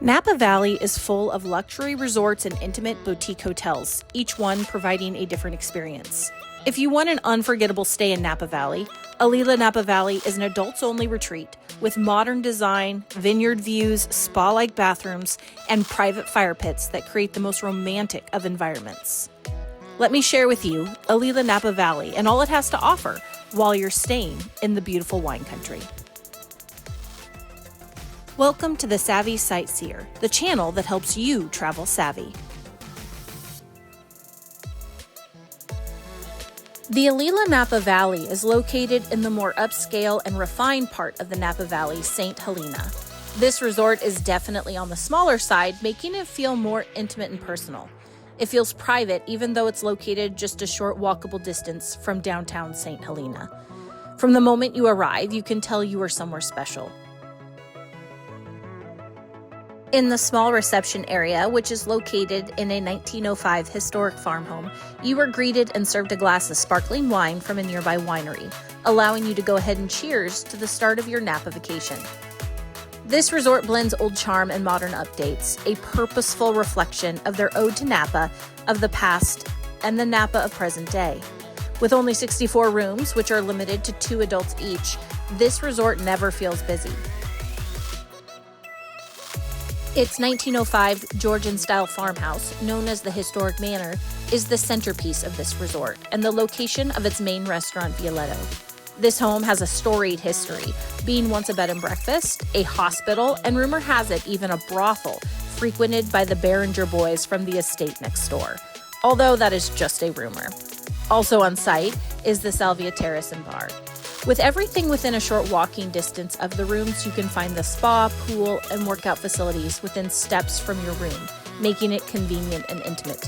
Napa Valley is full of luxury resorts and intimate boutique hotels, each one providing a different experience. If you want an unforgettable stay in Napa Valley, Alila Napa Valley is an adults-only retreat with modern design, vineyard views, spa-like bathrooms, and private fire pits that create the most romantic of environments. Let me share with you Alila Napa Valley and all it has to offer while you're staying in the beautiful wine country. Welcome to the Savvy Sightseer, the channel that helps you travel savvy. The Alila Napa Valley is located in the more upscale and refined part of the Napa Valley, St. Helena. This resort is definitely on the smaller side, making it feel more intimate and personal. It feels private, even though it's located just a short walkable distance from downtown St. Helena. From the moment you arrive, you can tell you are somewhere special. In the small reception area, which is located in a 1905 historic farm home, you are greeted and served a glass of sparkling wine from a nearby winery, allowing you to go ahead and cheers to the start of your Napa vacation. This resort blends old charm and modern updates, a purposeful reflection of their ode to Napa of the past and the Napa of present day. With only 64 rooms, which are limited to 2 adults each, this resort never feels busy. Its 1905 Georgian-style farmhouse, known as the Historic Manor, is the centerpiece of this resort and the location of its main restaurant, Violetto. This home has a storied history, being once a bed and breakfast, a hospital, and rumor has it even a brothel, frequented by the Beringer boys from the estate next door, although that is just a rumor. Also on site is the Salvia Terrace and Bar. With everything within a short walking distance of the rooms, you can find the spa, pool, and workout facilities within steps from your room, making it convenient and intimate.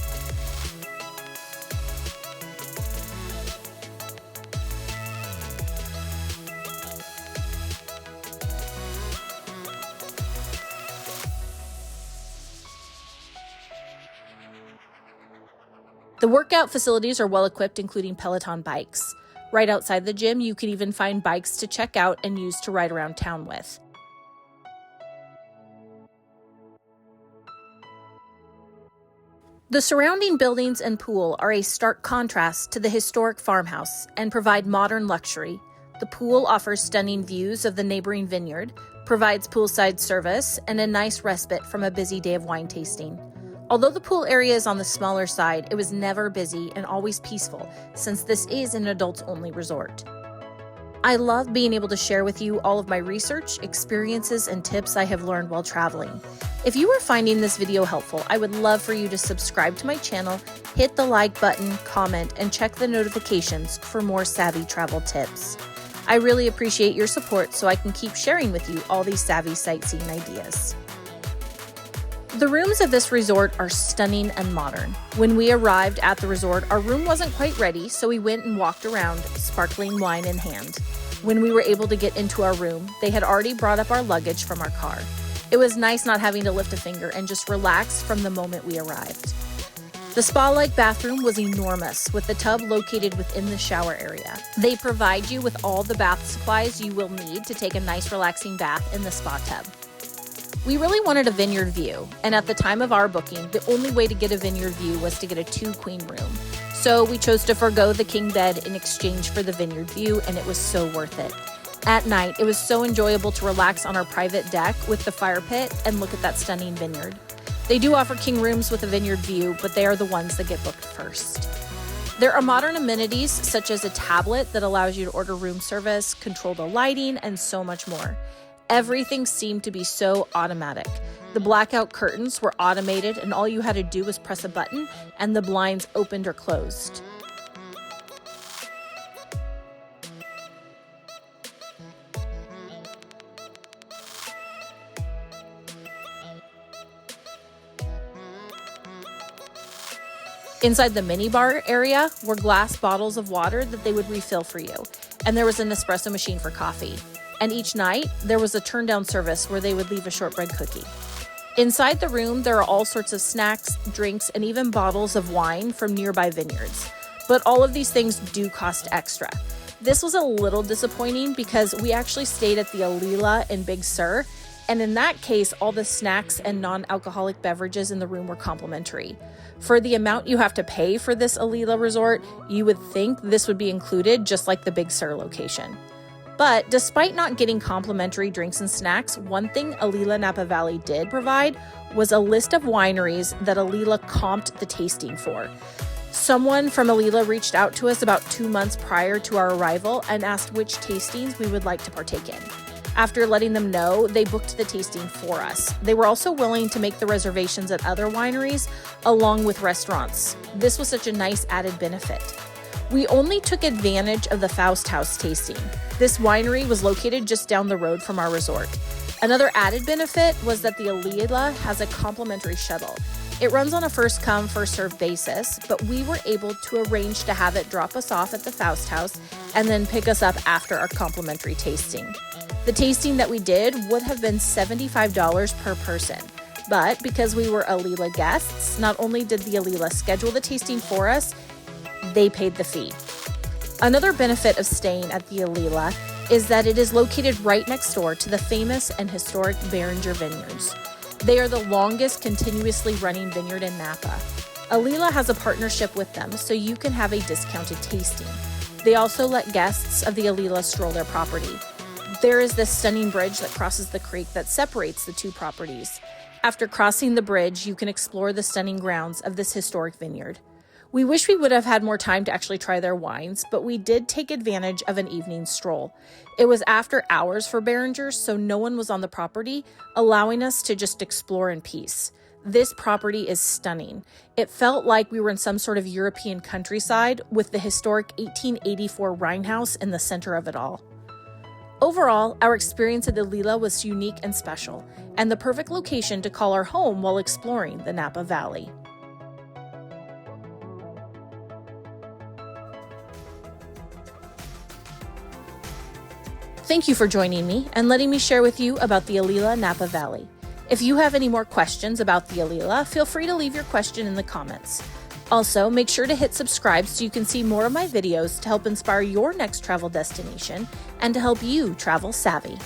The workout facilities are well equipped, including Peloton bikes. Right outside the gym, you can even find bikes to check out and use to ride around town with. The surrounding buildings and pool are a stark contrast to the historic farmhouse and provide modern luxury. The pool offers stunning views of the neighboring vineyard, provides poolside service, and a nice respite from a busy day of wine tasting. Although the pool area is on the smaller side, it was never busy and always peaceful, since this is an adults-only resort. I love being able to share with you all of my research, experiences, and tips I have learned while traveling. If you are finding this video helpful, I would love for you to subscribe to my channel, hit the like button, comment, and check the notifications for more savvy travel tips. I really appreciate your support so I can keep sharing with you all these savvy sightseeing ideas. The rooms of this resort are stunning and modern. When we arrived at the resort, our room wasn't quite ready, so we went and walked around, sparkling wine in hand. When we were able to get into our room, they had already brought up our luggage from our car. It was nice not having to lift a finger and just relax from the moment we arrived. The spa-like bathroom was enormous, with the tub located within the shower area. They provide you with all the bath supplies you will need to take a nice relaxing bath in the spa tub. We really wanted a vineyard view, and at the time of our booking, the only way to get a vineyard view was to get a 2-queen room. So we chose to forgo the king bed in exchange for the vineyard view, and it was so worth it. At night, it was so enjoyable to relax on our private deck with the fire pit and look at that stunning vineyard. They do offer king rooms with a vineyard view, but they are the ones that get booked first. There are modern amenities such as a tablet that allows you to order room service, control the lighting, and so much more. Everything seemed to be so automatic. The blackout curtains were automated and all you had to do was press a button and the blinds opened or closed. Inside the minibar area were glass bottles of water that they would refill for you, and there was an espresso machine for coffee. And each night, there was a turn-down service where they would leave a shortbread cookie. Inside the room, there are all sorts of snacks, drinks, and even bottles of wine from nearby vineyards. But all of these things do cost extra. This was a little disappointing because we actually stayed at the Alila in Big Sur, And in that case, all the snacks and non-alcoholic beverages in the room were complimentary. For the amount you have to pay for this Alila resort, you would think this would be included, just like the Big Sur location. But despite not getting complimentary drinks and snacks, one thing Alila Napa Valley did provide was a list of wineries that Alila comped the tasting for. Someone from Alila reached out to us about 2 months prior to our arrival and asked which tastings we would like to partake in. After letting them know, they booked the tasting for us. They were also willing to make the reservations at other wineries along with restaurants. This was such a nice added benefit. We only took advantage of the Faust House tasting. This winery was located just down the road from our resort. Another added benefit was that the Alila has a complimentary shuttle. It runs on a first-come, first-served basis, but we were able to arrange to have it drop us off at the Faust House and then pick us up after our complimentary tasting. The tasting that we did would have been $75 per person, but because we were Alila guests, not only did the Alila schedule the tasting for us, they paid the fee. Another benefit of staying at the Alila is that it is located right next door to the famous and historic Beringer Vineyards. They are the longest continuously running vineyard in Napa. Alila has a partnership with them, so you can have a discounted tasting. They also let guests of the Alila stroll their property. There is this stunning bridge that crosses the creek that separates the two properties. After crossing the bridge, you can explore the stunning grounds of this historic vineyard. We wish we would have had more time to actually try their wines, but we did take advantage of an evening stroll. It was after hours for Beringer, so no one was on the property, allowing us to just explore in peace. This property is stunning. It felt like we were in some sort of European countryside with the historic 1884 Rhine House in the center of it all. Overall, our experience at Alila was unique and special, and the perfect location to call our home while exploring the Napa Valley. Thank you for joining me and letting me share with you about the Alila Napa Valley. If you have any more questions about the Alila, feel free to leave your question in the comments. Also, make sure to hit subscribe so you can see more of my videos to help inspire your next travel destination and to help you travel savvy.